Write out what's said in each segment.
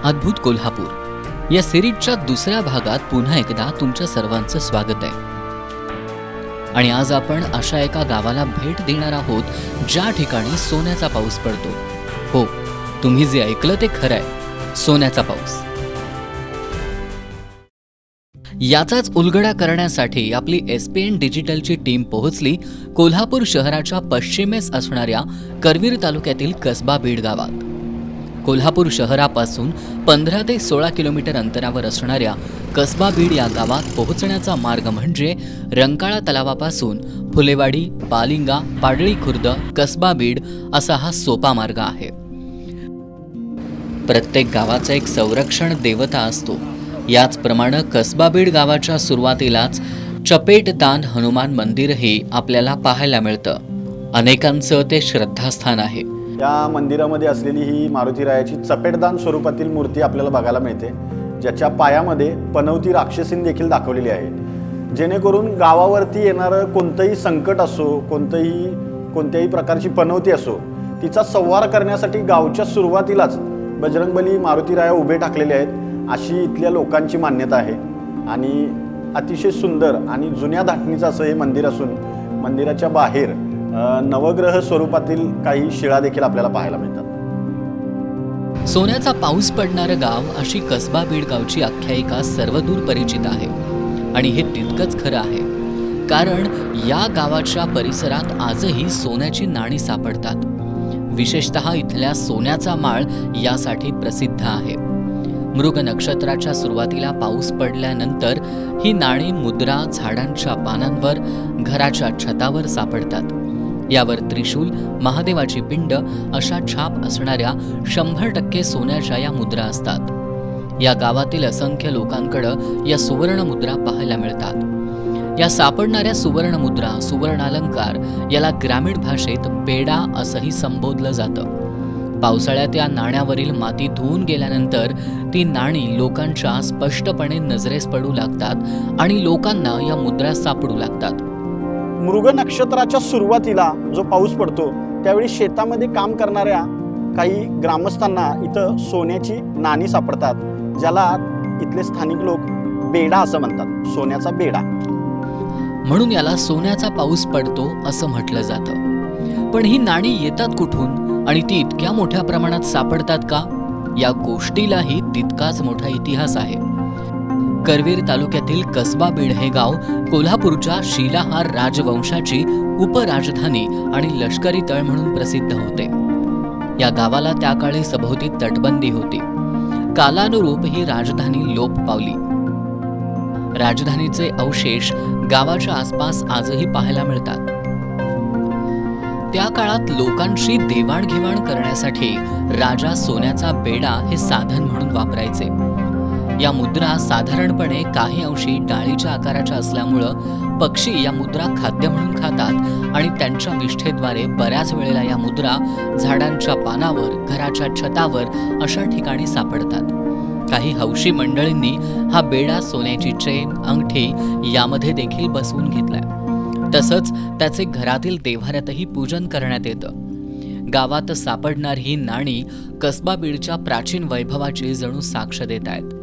अद्भुत कोल्हापूर या सिरीजच्या दुसऱ्या भागात पुन्हा एकदा तुमच्या सर्वांचं स्वागत आहे. आणि आज आपण अशा एका गावाला भेट देणार आहोत ज्या ठिकाणी सोन्याचा पाऊस पडतो. हो, तुम्ही जे ऐकलं ते खरं आहे, सोन्याचा पाऊस. याचाच उलगडा करण्यासाठी आपली SPN डिजिटलची टीम पोहोचली कोल्हापूर शहराच्या पश्चिमेस असणाऱ्या करवीर तालुक्यातील कसबा बीड गावात. कोल्हापूर शहरापासून 15 ते 16 किलोमीटर अंतरावर असणाऱ्या कसबा बीड या गावात पोहोचण्याचा मार्ग म्हणजे रंकाळा तलावापासून फुलेवाडी, पालिंगा, पाडळी खुर्द, कसबा बीड असा हा सोपा मार्ग आहे. प्रत्येक गावाचा एक संरक्षण देवता असतो. याचप्रमाणे कसबा बीड गावाच्या सुरुवातीलाच चपेटदान हनुमान मंदिरही आपल्याला पाहायला मिळतं. अनेकांचं ते श्रद्धास्थान आहे. या मंदिरामध्ये असलेली ही मारुतीरायाची चपेटदान स्वरूपातील मूर्ती आपल्याला बघायला मिळते, ज्याच्या पायामध्ये पनवती राक्षसीन देखील दाखवलेली आहे. जेणेकरून गावावरती येणारं कोणतंही संकट असो, कोणत्याही प्रकारची पनवती असो, तिचा संहार करण्यासाठी गावच्या सुरुवातीलाच बजरंगबली मारुतीराया उभे टाकलेले आहेत, अशी इथल्या लोकांची मान्यता आहे. आणि अतिशय सुंदर आणि जुन्या धाटणीचं असं हे मंदिर असून मंदिराच्या बाहेर नवग्रह स्वरूपातील काही शिळा देखील आपल्याला पाहायला मिळतात. सोन्याचा पाऊस पडणारं गाव अशी कसबा बीड गावची आख्यायिका सर्वदूर परिचित आहे. आणि हे तितकंच खरं आहे, कारण या गावाच्या परिसरात आजही सोन्याची नाणी सापडतात. विशेषतः इथल्या सोन्याचा माळ यासाठी प्रसिद्ध आहे. मृग नक्षत्राच्या सुरुवातीला पाऊस पडल्यानंतर ही नाणी मुद्रा झाडांच्या पानांवर, घराच्या छतावर सापडतात. यावर त्रिशूल, महादेवाची पिंड अशा छाप असणाऱ्या 100% सोन्याच्या या मुद्रा असतात. या गावातील असंख्य लोकांकडं या सुवर्ण मुद्रा पाहायला मिळतात. या सापडणाऱ्या सुवर्ण मुद्रा, सुवर्णालंकार याला ग्रामीण भाषेत बेडा असंही संबोधलं जातं. पावसाळ्यात या नाण्यावरील माती धुवून गेल्यानंतर ती नाणी लोकांच्या स्पष्टपणे नजरेस पडू लागतात आणि लोकांना या मुद्रा सापडू लागतात. मृग नक्षत्राच्या सुरुवातीला जो पाऊस पडतो त्यावेळी शेतामध्ये काम करणाऱ्या काही ग्रामस्थांना इथं सोन्याची नाणी सापडतात, ज्याला इथले स्थानिक लोक बेडा असं म्हणतात, सोन्याचा बेडा. म्हणून याला सोन्याचा पाऊस पडतो असं म्हटलं जातं. पण ही नाणी येतात कुठून आणि ती इतक्या मोठ्या प्रमाणात सापडतात का, या गोष्टीलाही तितकाच मोठा इतिहास आहे. करवीर तालुक्यातील कसबा बीड हे गाव कोल्हापूरच्या शिलाहार राजवंशाची उपराजधानी आणि लष्करी तळ म्हणून प्रसिद्ध होते. या गावाला त्या काळी सभोवती तटबंदी होती. कालानुरूप ही राजधानी लोप पावली. राजधानीचे अवशेष गावाच्या आसपास आजही पाहायला मिळतात. त्या काळात लोकांशी देवाणघेवाण करण्यासाठी राजा सोन्याचा बेडा हे साधन म्हणून वापरायचे. या मुद्रा साधारणपणे काही अंशी डाळीच्या आकाराच्या असल्यामुळं पक्षी या मुद्रा खाद्य म्हणून खातात आणि त्यांच्या विष्ठेद्वारे बऱ्याच वेळेला या मुद्रा झाडांच्या पानावर, घराच्या छतावर अशा ठिकाणी सापडतात. काही हौशी मंडळींनी हा बेडा सोन्याची चेन, अंगठी यामध्ये देखील बसवून घेतलाय. तसंच त्याचे घरातील देव्हाऱ्यातही पूजन करण्यात येतं. गावात सापडणारी ही नाणी कसबा बीडच्या प्राचीन वैभवाची जणू साक्ष देत आहेत.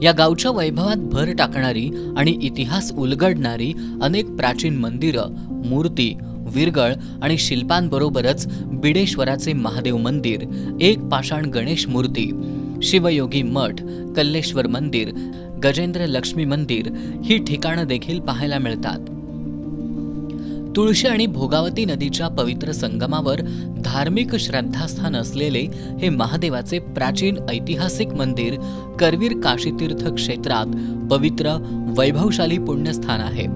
या गावच्या वैभवात भर टाकणारी आणि इतिहास उलगडणारी अनेक प्राचीन मंदिरं, मूर्ती, विरगळ आणि शिल्पांबरोबरच बिडेश्वराचे महादेव मंदिर, एक पाषाण गणेश मूर्ती, शिवयोगी मठ, कल्लेश्वर मंदिर, गजेंद्र लक्ष्मी मंदिर ही ठिकाणं देखील पाहायला मिळतात. तुळशी आणि भोगावती नदीच्या पवित्र संगमावर धार्मिक श्रद्धास्थान असलेले हे महादेवाचे प्राचीन ऐतिहासिक मंदिर करवीर काशीतीर्थ क्षेत्रात पवित्र वैभवशाली पुण्यस्थान आहे.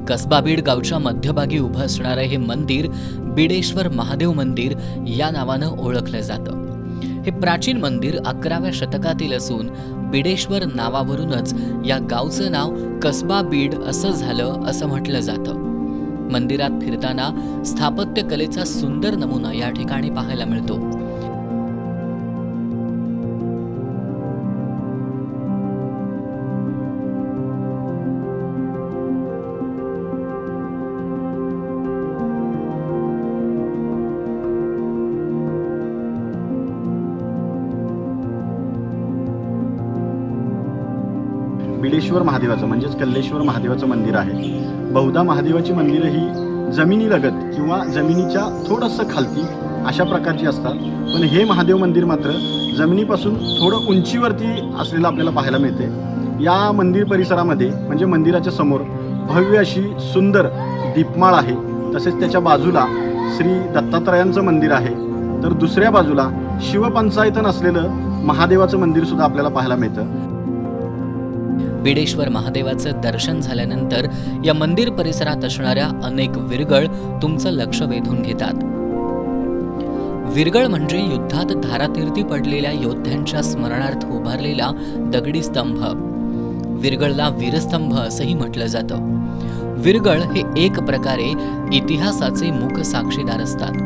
कसबा बीड गावच्या मध्यभागी उभं असणारं हे मंदिर बिडेश्वर महादेव मंदिर या नावानं ओळखलं जातं. हे प्राचीन मंदिर 11व्या शतकातील असून बिडेश्वर नावावरूनच या गावचं नाव कसबा बीड असं झालं असं म्हटलं जातं. मंदिरात फिरताना स्थापत्य कलेचा सुंदर नमुना या ठिकाणी पाहायला मिळतो. बिडेश्वर महादेवाचं म्हणजेच कल्लेश्वर महादेवाचं मंदिर आहे. बहुधा महादेवाची मंदिरं ही जमिनीलगत किंवा जमिनीच्या थोडंसं खालती अशा प्रकारची असतात, पण हे महादेव मंदिर मात्र जमिनीपासून थोडं उंचीवरती असलेलं आपल्याला पाहायला मिळते. या मंदिर परिसरामध्ये म्हणजे मंदिराच्या समोर भव्य अशी सुंदर दीपमाळ आहे. तसेच त्याच्या बाजूला श्री दत्तात्रयांचं मंदिर आहे, तर दुसऱ्या बाजूला शिवपंचायतन असलेलं महादेवाचं मंदिर सुद्धा आपल्याला पाहायला मिळतं. बिडेश्वर महादेवाचं दर्शन झाल्यानंतर या मंदिर परिसरात असणाऱ्या अनेक विरगळ तुमचं लक्ष वेधून घेतात. विरगळ म्हणजे युद्धात धारातीर्थी पडलेल्या योद्ध्यांच्या स्मरणार्थ उभारलेला दगडी स्तंभ. विरगळला वीरस्तंभ असंही म्हटलं जातं. विरगळ हे एक प्रकारे इतिहासाचे मूक साक्षीदार असतात.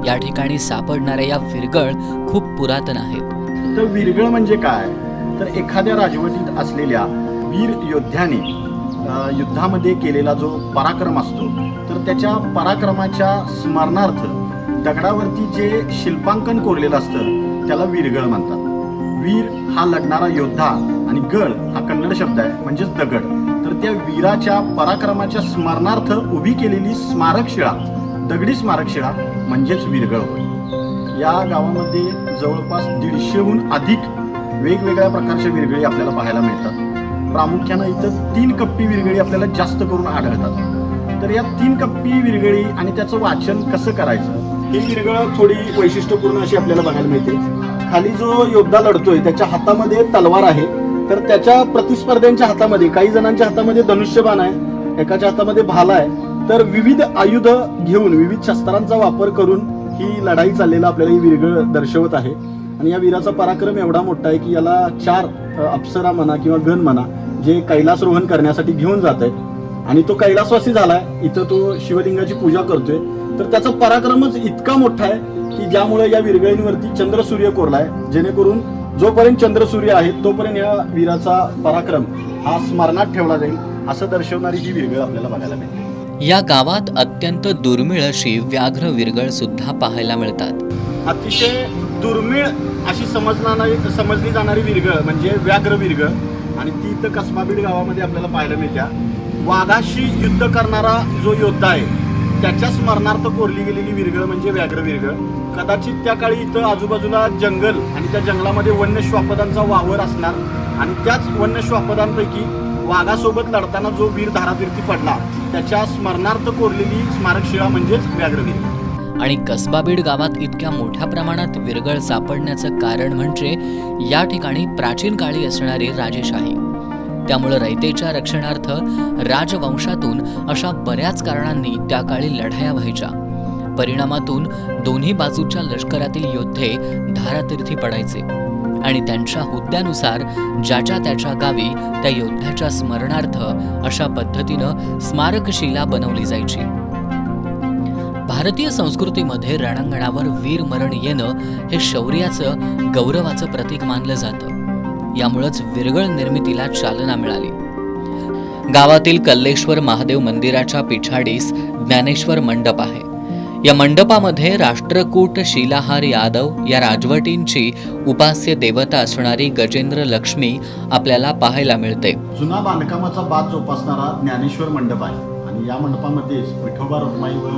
या ठिकाणी सापडणाऱ्या या विरगळ खूप पुरातन आहेत. तर विरगळ म्हणजे काय, तर एखाद्या राजवटीत असलेल्या वीर योद्ध्याने युद्धामध्ये केलेला जो पराक्रम असतो, तर त्याच्या पराक्रमाच्या स्मरणार्थ दगडावरती जे शिल्पांकन कोरलेलं असतं त्याला वीरगळ म्हणतात. वीर हा लढणारा योद्धा आणि गळ हा कन्नड शब्द आहे म्हणजेच दगड. तर त्या वीराच्या पराक्रमाच्या स्मरणार्थ उभी केलेली स्मारकशिळा, दगडी स्मारकशिळा म्हणजेच वीरगळ होय. या गावामध्ये जवळपास 150हून अधिक वेगवेगळ्या प्रकारच्या विरगळी आपल्याला पाहायला मिळतात. प्रामुख्यानं इथं 3 कप्पी विरगळी आपल्याला जास्त करून आढळतात. तर या 3 कप्पी विरगळी आणि त्याचं वाचन कसं करायचं, ही विरगळ थोडी वैशिष्ट्यपूर्ण अशी आपल्याला बघायला मिळते. खाली जो योद्धा लढतोय त्याच्या हातामध्ये तलवार आहे, तर त्याच्या प्रतिस्पर्ध्यांच्या हातामध्ये, काही जणांच्या हातामध्ये धनुष्यबाण आहे, एकाच्या हातामध्ये भाला आहे. तर विविध आयुध घेऊन, विविध शस्त्रांचा वापर करून ही लढाई चाललेला आपल्याला ही विरगळ दर्शवत आहे. आणि या वीराचा पराक्रम एवढा मोठा आहे की याला 4 अप्सरा म्हणा किंवा गण म्हणा जे कैलासरोहण करण्यासाठी घेऊन जात आहेत आणि तो कैलासवासी झालाय. इथं तो शिवलिंगाची पूजा करतोय. तर त्याचा पराक्रमच इतका मोठा आहे की ज्यामुळे या विरगळींवरती चंद्रसूर्य कोरलाय, जेणेकरून जोपर्यंत चंद्रसूर्य आहेत तोपर्यंत या वीराचा पराक्रम हा स्मरणात ठेवला जाईल असं दर्शवणारी ही विरगळ आपल्याला बघायला मिळते. या गावात अत्यंत दुर्मिळ अशी व्याघ्र विरगळ सुद्धा पाहायला मिळतात. अतिशय दुर्मिळ अशी समजली जाणारी विरगळ म्हणजे व्याघ्र विरगळ, आणि ती इथं कसबाबीड गावामध्ये आपल्याला पाहायला मिळत्या. वाघाशी युद्ध करणारा जो योद्धा आहे त्याच्या स्मरणार्थ कोरली गेलेली विरगळ म्हणजे व्याघ्र विरगळ. कदाचित त्या काळी इथं आजूबाजूला जंगल आणि त्या जंगलामध्ये वन्य श्वापदांचा वावर असणार आणि त्याच वन्य श्वापदांपैकी वाघासोबत लढताना जो वीर धारातीर्थी पडला त्याच्या स्मरणार्थ कोरलेली स्मारकशिळा म्हणजेच व्याघ्र विरगळ. आणि कसबाबीड गावात इतक्या मोठ्या प्रमाणात विरगळ सापडण्याचं कारण म्हणजे या ठिकाणी प्राचीन काळी असणारी राजेशाही. त्यामुळे रयतेच्या रक्षणार्थ राजवंशातून अशा बऱ्याच कारणांनी त्या काळी लढाया व्हायच्या. परिणामातून दोन्ही बाजूच्या लष्करातील योद्धे धारातीर्थी पडायचे आणि त्यांच्या हुद्द्यानुसार ज्याच्या त्याच्या गावी त्या योद्ध्याच्या स्मरणार्थ अशा पद्धतीनं स्मारकशिला बनवली जायची. भारतीय संस्कृतीमध्ये रणांगणावर वीर मरण येणं हे शौर्याचं, गौरवाचं प्रतीक मानलं जातं. यामुळेच विरगळ निर्मितीला चालना मिळाली. गावातील कल्लेश्वर महादेव मंदिराच्या पिछाडीस ज्ञानेश्वर मंडप आहे. या मंडपामध्ये राष्ट्रकूट शिलाहार यादव या राजवटींची उपास्य देवता असणारी गजेंद्र लक्ष्मी आपल्याला पाहायला मिळते. जुना बांधकामाचा बाज जोपासणारा ज्ञानेश्वर मंडप आहे आणि या मंडपामध्येच विठोबा रखुमाई व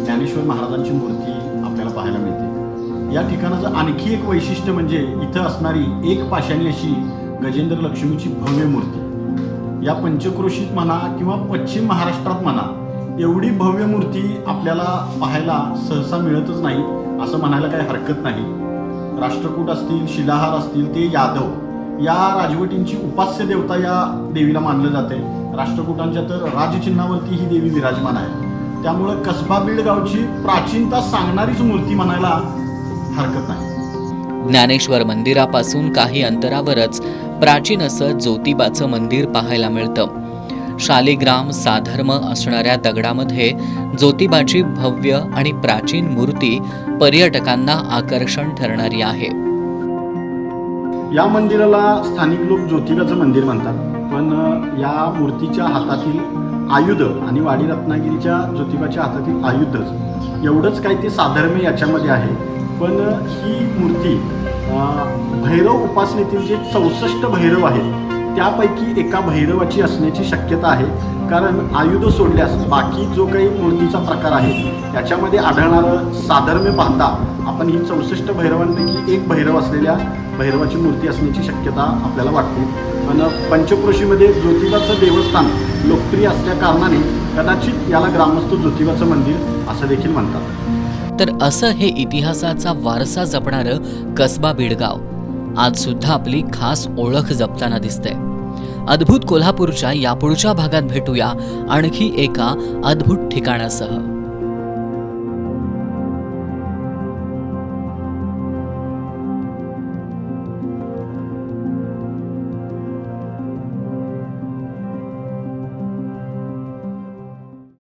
ज्ञानेश्वर महाराजांची मूर्ती आपल्याला पाहायला मिळते. या ठिकाणाचं आणखी एक वैशिष्ट्य म्हणजे इथं असणारी एक पाशाणी अशी गजेंद्र लक्ष्मीची भव्य मूर्ती. या पंचक्रोशीत म्हणा किंवा पश्चिम महाराष्ट्रात म्हणा एवढी भव्य मूर्ती आपल्याला पाहायला सहसा मिळतच नाही असं म्हणायला काही हरकत नाही. राष्ट्रकूट असतील, शिलाहार असतील, ते यादव या राजवटींची उपास्य देवता या देवीला मानलं जाते. राष्ट्रकूटांच्या तर राजचिन्हावरती ही देवी विराजमान आहे. त्यामुळं कसबाबीड गावची प्राचीनता सांगणारीच मूर्ती म्हणायला हरकत नाही. ज्ञानेश्वर मंदिरापासून काही अंतरावरच प्राचीन असं ज्योतिबाचं मंदिर पाहायला मिळतं. शालिग्राम साधर्म असणाऱ्या दगडामध्ये ज्योतिबाची भव्य आणि प्राचीन मूर्ती पर्यटकांना आकर्षण ठरणारी आहे. या मंदिराला स्थानिक लोक ज्योतिबाचं मंदिर म्हणतात, पण या मूर्तीच्या हातातील आयुध आणि वाडी रत्नागिरीच्या ज्योतिबाच्या हातातील आयुधच एवढंच काही ते साधर्म्य याच्यामध्ये आहे. पण ही मूर्ती भैरव उपासनेतील जे 64 भैरव आहेत त्यापैकी एका भैरवाची असण्याची शक्यता आहे, कारण आयुध सोडल्यास बाकी जो काही मूर्तीचा प्रकार आहे त्याच्यामध्ये आढळणारं साधर्म्य पाहता आपण ही 64 भैरवांपैकी एक भैरव असलेल्या भैरवाची मूर्ती असण्याची शक्यता आपल्याला वाटते. पण पंचक्रोशीमध्ये ज्योतिबाचं देवस्थान लोकप्रिय असल्या कारणाने कदाचित याला ग्रामस्थ ज्योतिबाचं मंदिर असं देखील म्हणतात. तर असं हे इतिहासाचा वारसा जपणारं कसबा बीडगाव आज सुद्धा आपली खास ओळख जपताना दिसतंय. अद्भुत कोल्हापूरच्या यापुढच्या भागात भेटूया आणखी एका अद्भुत ठिकाणासह.